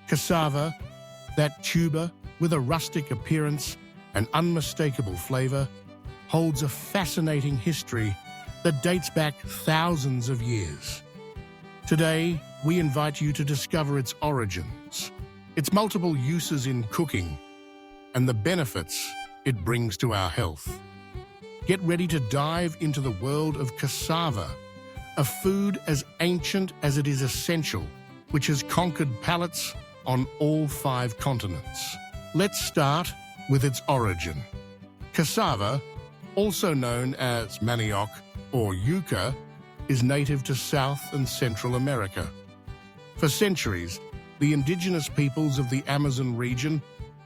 Cassava, that tuber with a rustic appearance and unmistakable flavor, holds a fascinating history that dates back thousands of years. Today, we invite you to discover its origins, its multiple uses in cooking, and the benefits it brings to our health. Get ready to dive into the world of cassava, a food as ancient as it is essential, which has conquered palates on all 5 continents. Let's start with its origin. Cassava, also known as manioc or yuca, is native to South and Central America. For centuries, the indigenous peoples of the Amazon region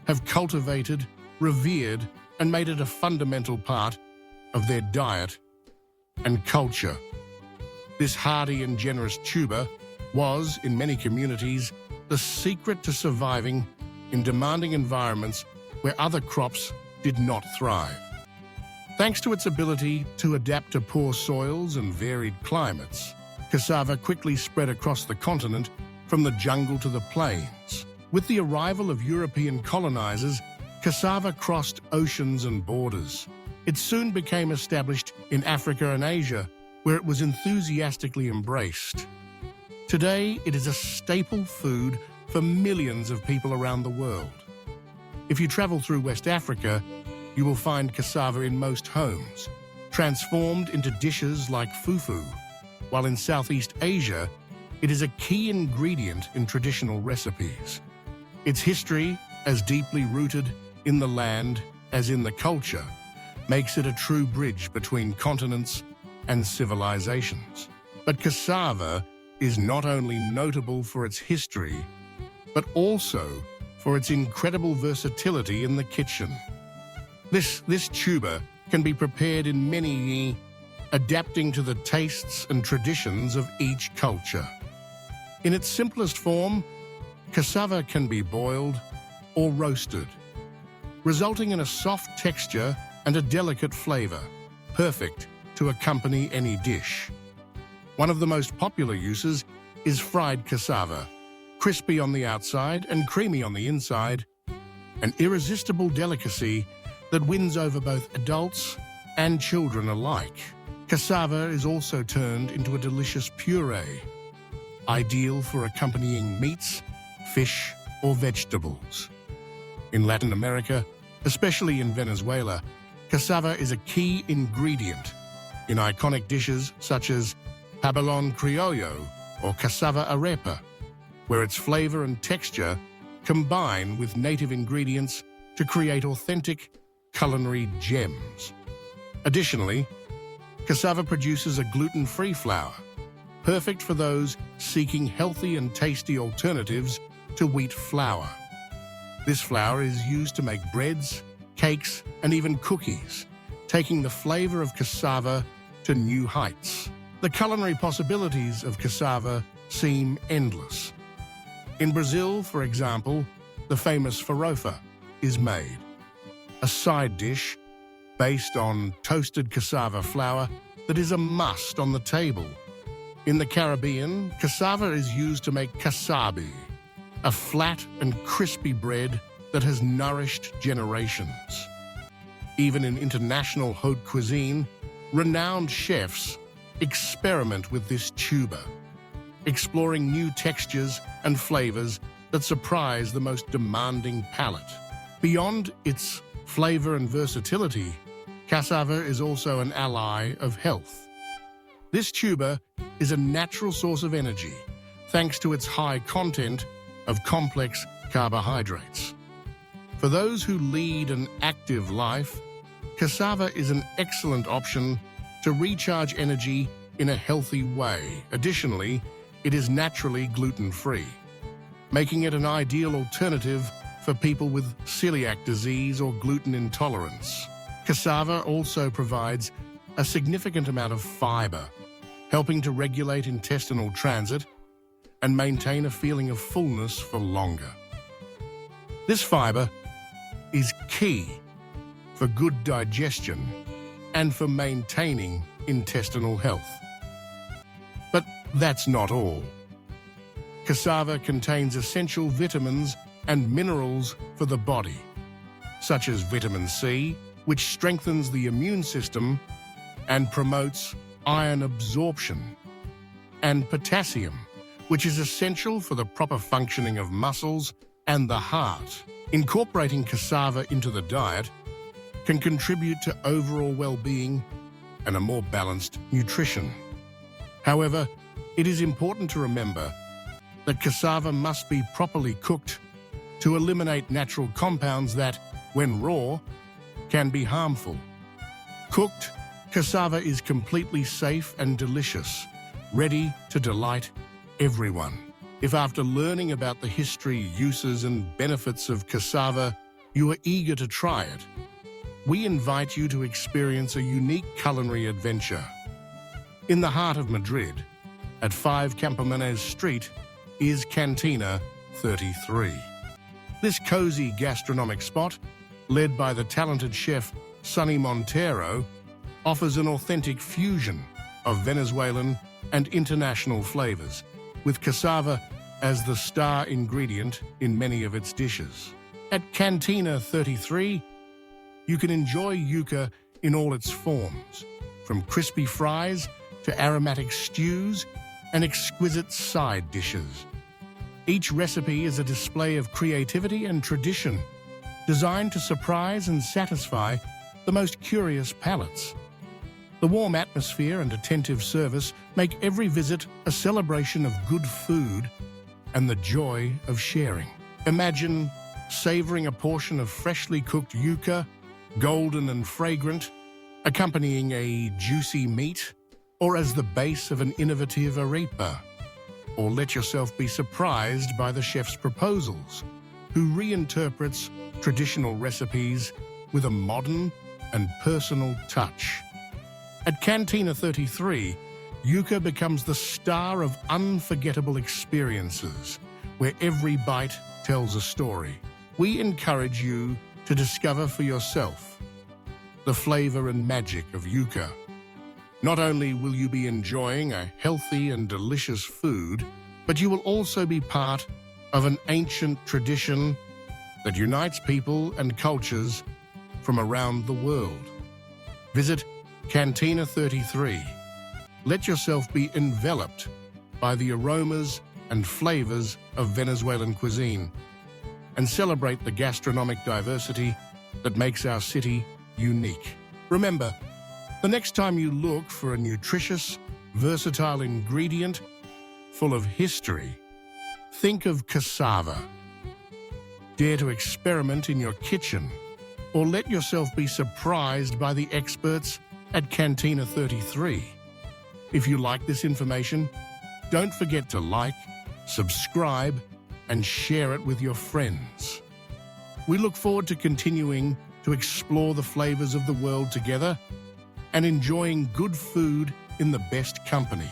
have cultivated, revered, and made it a fundamental part of their diet and culture. This hardy and generous tuber was, in many communities, the secret to surviving in demanding environments where other crops did not thrive. Thanks to its ability to adapt to poor soils and varied climates, cassava quickly spread across the continent from the jungle to the plains. With the arrival of European colonizers, cassava crossed oceans and borders. It soon became established in Africa and Asia, where it was enthusiastically embraced. Today, it is a staple food for millions of people around the world. If you travel through West Africa, you will find cassava in most homes, transformed into dishes like fufu, while in Southeast Asia, it is a key ingredient in traditional recipes. Its history, as deeply rooted in the land as in the culture, makes it a true bridge between continents and civilizations. But cassava is not only notable for its history, but also for its incredible versatility in the kitchen. This tuber can be prepared in many adapting to the tastes and traditions of each culture. In its simplest form, cassava can be boiled or roasted, resulting in a soft texture and a delicate flavor, perfect to accompany any dish. One of the most popular uses is fried cassava, crispy on the outside and creamy on the inside, an irresistible delicacy that wins over both adults and children alike. Cassava is also turned into a delicious puree, ideal for accompanying meats, fish, or vegetables. In Latin America, especially in Venezuela, cassava is a key ingredient in iconic dishes such as pabellón criollo or cassava arepa, where its flavor and texture combine with native ingredients to create authentic culinary gems. Additionally, cassava produces a gluten-free flour, perfect for those seeking healthy and tasty alternatives to wheat flour. This flour is used to make breads, cakes, and even cookies, taking the flavor of cassava to new heights. The culinary possibilities of cassava seem endless. In Brazil, for example, the famous farofa is made, a side dish based on toasted cassava flour that is a must on the table. In the Caribbean, cassava is used to make kasabi, a flat and crispy bread that has nourished generations. Even in international haute cuisine, renowned chefs experiment with this tuber, exploring new textures and flavors that surprise the most demanding palate. Beyond its flavor and versatility, cassava is also an ally of health. This tuber is a natural source of energy, thanks to its high content of complex carbohydrates. For those who lead an active life, cassava is an excellent option to recharge energy in a healthy way. Additionally, it is naturally gluten-free, making it an ideal alternative for people with celiac disease or gluten intolerance. Cassava also provides a significant amount of fiber, helping to regulate intestinal transit and maintain a feeling of fullness for longer. This fiber is key for good digestion and for maintaining intestinal health. But that's not all. Cassava contains essential vitamins and minerals for the body, such as vitamin C, which strengthens the immune system and promotes iron absorption, and potassium, which is essential for the proper functioning of muscles and the heart. Incorporating cassava into the diet can contribute to overall well-being and a more balanced nutrition. However, it is important to remember that cassava must be properly cooked to eliminate natural compounds that, when raw, can be harmful. Cooked, cassava is completely safe and delicious, ready to delight everyone. If after learning about the history, uses, and benefits of cassava, you are eager to try it, we invite you to experience a unique culinary adventure. In the heart of Madrid, at 5 Campomanes Street, is Cantina 33. This cozy gastronomic spot, led by the talented chef Sonny Montero, offers an authentic fusion of Venezuelan and international flavors, with cassava as the star ingredient in many of its dishes. At Cantina 33, you can enjoy yuca in all its forms, from crispy fries to aromatic stews and exquisite side dishes. Each recipe is a display of creativity and tradition, designed to surprise and satisfy the most curious palates. The warm atmosphere and attentive service make every visit a celebration of good food and the joy of sharing. Imagine savoring a portion of freshly cooked yuca, golden and fragrant, accompanying a juicy meat, or as the base of an innovative arepa. Or let yourself be surprised by the chef's proposals, who reinterprets traditional recipes with a modern and personal touch. At Cantina 33, yuca becomes the star of unforgettable experiences, where every bite tells a story. We encourage you to discover for yourself the flavor and magic of yuca. Not only will you be enjoying a healthy and delicious food, but you will also be part of an ancient tradition that unites people and cultures from around the world. Visit Cantina 33. Let yourself be enveloped by the aromas and flavors of Venezuelan cuisine and celebrate the gastronomic diversity that makes our city unique. Remember, the next time you look for a nutritious, versatile ingredient full of history, think of cassava. Dare to experiment in your kitchen, or let yourself be surprised by the experts at Cantina 33. If you like this information, don't forget to like, subscribe, and share it with your friends. We look forward to continuing to explore the flavors of the world together and enjoying good food in the best company.